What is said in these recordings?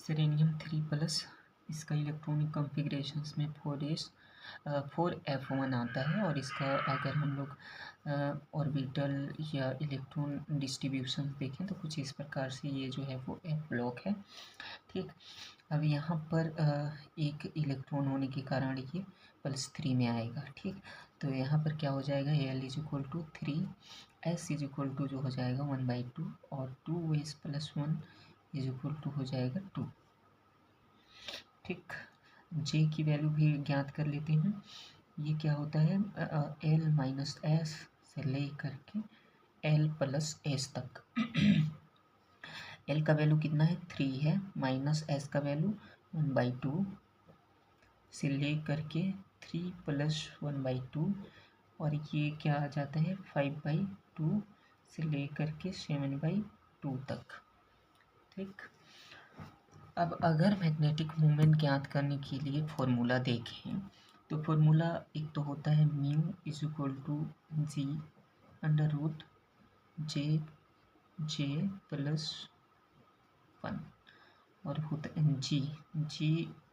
Selenium 3 plus, इसका electronic configurations में 4f1 आता है और इसका अगर हम लोग ऑर्बिटल या इलेक्ट्रॉन डिस्ट्रीब्यूशन देखें तो कुछ इस प्रकार से ये जो है वो f ब्लॉक है। ठीक, अब यहाँ पर एक इलेक्ट्रॉन होने के कारण ये +3 में आएगा। ठीक, तो यहाँ पर क्या हो जाएगा, L = 3, S = जो हो जाएगा 1/2 और 2s + 1 = हो जाएगा 2। ठीक, J की वैल्यू भी ज्ञात कर लेते हैं। ये क्या होता है, L - S से ले करके L + S तक। L का वैल्यू कितना है, 3 है, माइनस S का वैल्यू 1/2 से ले करके 3 + 1/2 और ये क्या आ जाता है 5/2 से ले करके 7/2 तक। ठीक, अब अगर मैग्नेटिक मोमेंट ज्ञात करने के लिए फॉर्मूला देखें तो फॉर्मूला एक तो होता है μ = G √J +1 और होता है G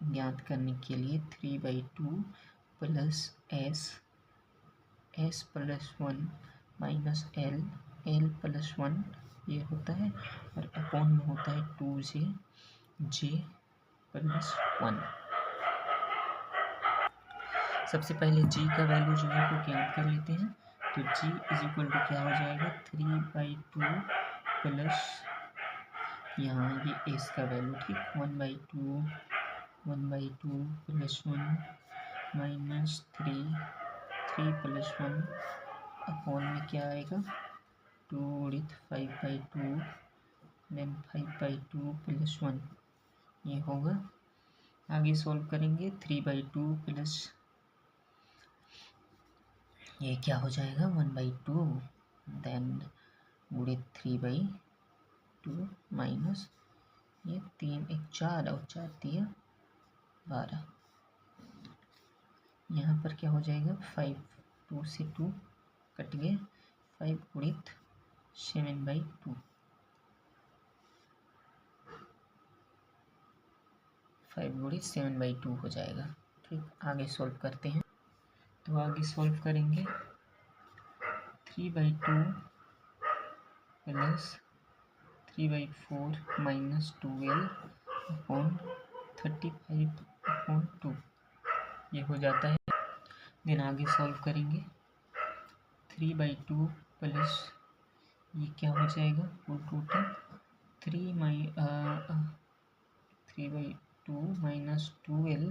ज्ञात करने के लिए 3/2 + S +1 माइनस L +1 ये होता है और अपॉन में होता है 2J +1। सबसे पहले G का वैल्यू जो है वो ज्ञात कर लेते हैं। तो G = क्या हो जाएगा 3/2 प्लस यहाँ ये S का वैल्यू, ठीक, 1/2 + 1 माइनस 3 + 1 अपॉन में क्या आएगा 2 × 5/2 देन 5/2 + 1 ये होगा। आगे सॉल्व करेंगे 3/2 प्लस ये क्या हो जाएगा 1/2 देन गुणित 3/2 माइनस ये 3 × 1 = 4 और 4 × 3 = 12। यहाँ पर क्या हो जाएगा 5, 2 से 2 कट गए, 5 गुणित 7/2 5 गुणित 7/2 हो जाएगा। ठीक, आगे सॉल्व करते हैं। तो आगे सॉल्व करेंगे 3/2 प्लस 3/4 माइनस 2L अपॉन 35/2 ये हो जाता है। देन आगे सॉल्व करेंगे 3/2 प्लस ये क्या हो जाएगा full total 3/2 minus 2L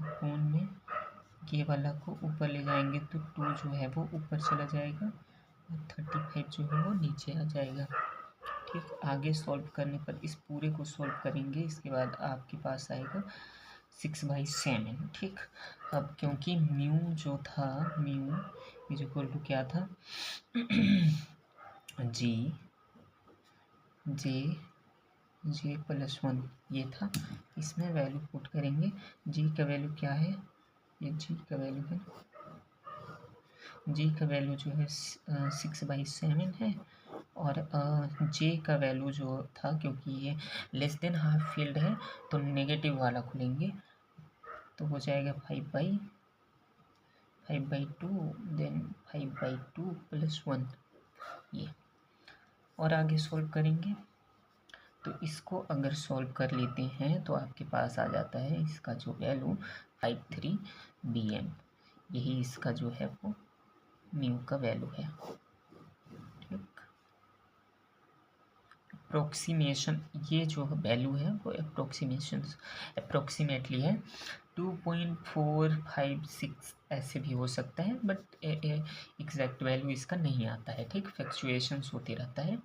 upon में ये वाला को ऊपर ले जाएंगे तो 2 जो है वो ऊपर चला जाएगा और 35 जो है वो नीचे आ जाएगा। ठीक, आगे सॉल्व करने पर इस पूरे को सॉल्व करेंगे, इसके बाद आपके पास आएगा 6/7। ठीक, अब क्योंकि म्यू जो था म्यू = क्या था J +1 ये था, इसमें वैल्यू पुट करेंगे। G का वैल्यू क्या है, ये G का वैल्यू है, G का वैल्यू जो है 6/7 है और J का वैल्यू जो था क्योंकि ये लेस देन हाफ फील्ड है तो नेगेटिव वाला खुलेंगे तो हो जाएगा 5/2 देन 5/2 + 1 ये। और आगे सॉल्व करेंगे तो इसको अगर सॉल्व कर लेते हैं तो आपके पास आ जाता है इसका जो वैल्यू 53 bm, यही इसका जो है वो म्यू का वैल्यू है। ठीक, अप्रोक्सीमेशन ये जो वैल्यू है वो अप्रोक्सीमेटली है 2.456 ऐसे भी हो सकता है बट एग्जैक्ट वैल्यू इसका नहीं आता है। ठीक, फ्लक्चुएशंस होते रहता है।